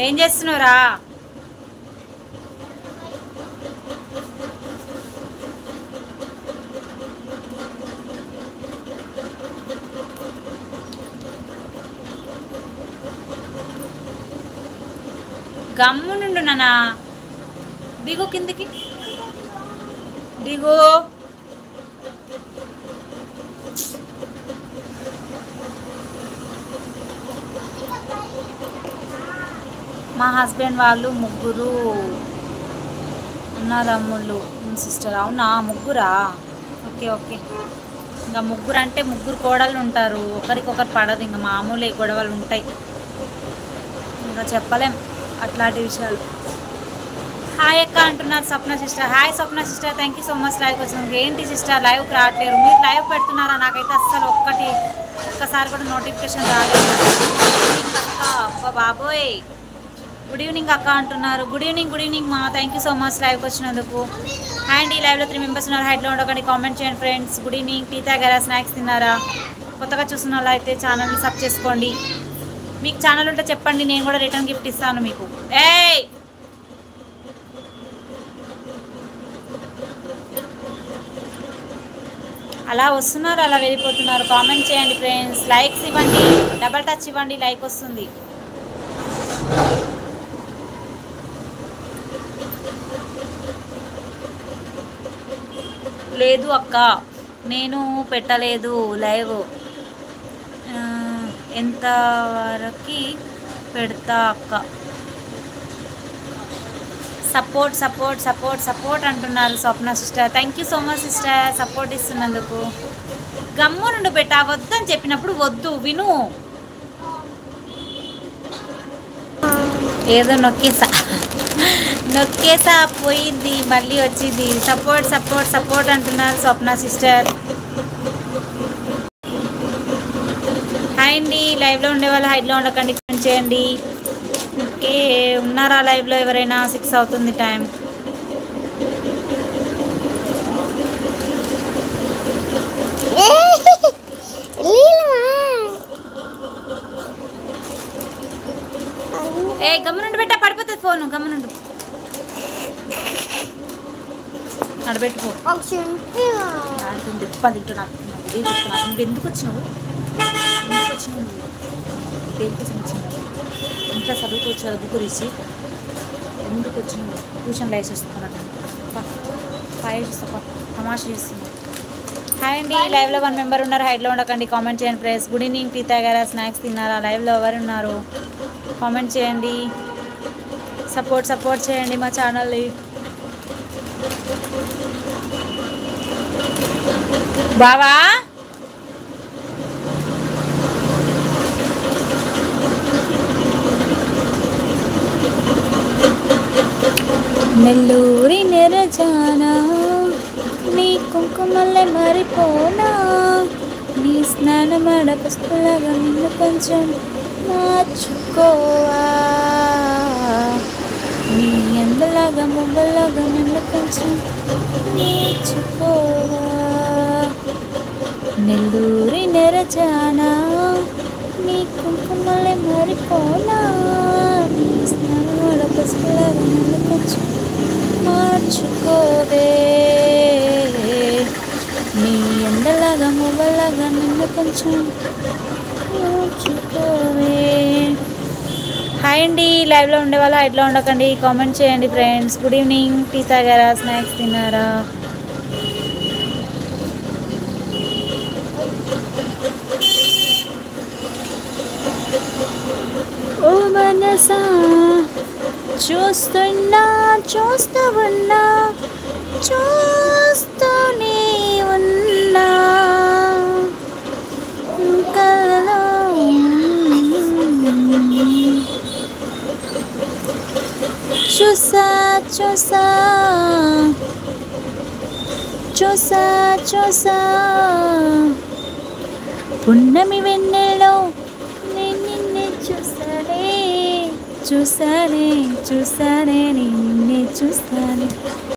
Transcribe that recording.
ఏం చేస్తున్నావురా? గమ్ము నుండు నాన్న. దిగు కిందికి దిగు. మా హస్బెండ్ వాళ్ళు ముగ్గురు అన్నదమ్ముళ్ళు సిస్టర్. అవునా, ముగ్గురా? Okay okay. ఇంకా ముగ్గురు అంటే ముగ్గురు కోడళ్ళు ఉంటారు, ఒకరికొకరు పడదు, ఇంకా మామూలే గొడవలు ఉంటాయి, ఇంకా చెప్పలేం అట్లాంటి విషయాలు. హాయ్ అక్క అంటున్నారు Swapna sister. Hi Swapna sister, thank you so much live వచ్చినందుకు. ఏంటి సిస్టర్ లైవ్కి రావట్లేరు? మీరు లైవ్ పెడుతున్నారా? నాకైతే అస్సలు ఒక్కసారి కూడా నోటిఫికేషన్ రాలేదు. అక్క బాబోయ్, గుడ్ ఈవినింగ్ అక్క అంటున్నారు. గుడ్ ఈవినింగ్ మా, థ్యాంక్ యూ సో మచ్ లైవ్కి వచ్చినందుకు. అండ్ ఈ లైవ్లో 3 మెంబర్స్ ఉన్నారు. హైట్లో ఉండకండి, కామెంట్ చేయండి ఫ్రెండ్స్. Good evening. టీ తాగారా? స్నాక్స్ తిన్నారా? కొత్తగా చూస్తున్న వాళ్ళు అయితే ఛానల్ని సబ్ చేసుకోండి. మీకు ఛానల్ ఉంటే చెప్పండి, నేను కూడా రిటర్న్ గిఫ్ట్ ఇస్తాను మీకు. ఏయ్ అలా వస్తున్నారు, అలా వెళ్ళిపోతున్నారు. కామెంట్ చేయండి ఫ్రెండ్స్, లైక్స్ ఇవ్వండి, డబల్ టచ్ ఇవ్వండి, లైక్ వస్తుంది. లేదు అక్క, నేను పెట్టలేదు లైవ్. ఎంతవరకు పెడతా అక్క? సపోర్ట్ అంటున్నారు Swapna sister. Thank you so much sister, support ఇస్తున్నందుకు. గమ్ము నుండి పెట్టా, వద్దని చెప్పినప్పుడు వద్దు, విను. ఏదో నొక్కేసా పోయింది, మళ్ళీ వచ్చింది. సపోర్ట్ అంటున్నారు స్వప్న సిస్టర్. హాయ్ అండి, లైవ్లో ఉండేవాళ్ళు హైట్లో ఉండకండి, కామెంట్ చేయండి. ఓకే, ఉన్నారా లైవ్లో ఎవరైనా? 6 అవుతుంది టైం. ఏ గమ్మునుండి పెట్టా, పడిపోతుంది ఫోను. గమ్మునుండు, నడబెట్టుకో. ఎందుకు వచ్చినావు? ఇంట్లో చదువుకోవచ్చు కదా, బుక్ గురించి ఎందుకు వచ్చినావు? ట్యూషన్లో వేసేస్తున్నాను, తమాషా చేస్తున్నాను. హాయ్ అండి, లైవ్లో 1 మెంబర్ ఉన్నారు. హైట్లో ఉండకండి, కామెంట్ చేయండి ప్రైస్. Good evening. టీ తాగారా? స్నాక్స్ తిన్నారా? లైవ్లో ఎవరు ఉన్నారు? కామెంట్ చేయండి, సపోర్ట్ చేయండి మా ఛానల్ని. బావా నెల్లూరి నెరజానా, నీ కుంకుమల్లె మరిపోనా, నీ స్నానమాడ పుష్పలాగా నిన్ను కొంచెం మార్చుకోవా, నీ ఎండలాగా మొగ్గలాగా నిన్ను కొంచెం నేర్చుకోవా. నెల్లూరి నెరజానా, నీ కుంకుమల్లె మరిపోనా, నీ స్నానమాడ పుష్పలాగా నిన్ను కొంచెం మార్చుకోవే, నీ ఎండలాగా మొగ్గలాగా నిన్ను కొంచెం మార్చుకోవే. హాయ్ అండి, లైవ్లో ఉండేవాళ్ళు హైట్లో ఉండకండి, కామెంట్ చేయండి ఫ్రెండ్స్. Good evening. టీ తాగారా? స్నాక్స్ తిన్నారా? ఓ మనసా చూస్తున్నా, చూస్తూనే ఉన్నా, కలలో చూసా పున్నమి వెన్నెలో నేను నిన్నే చూసానే నిన్నే చూసానే.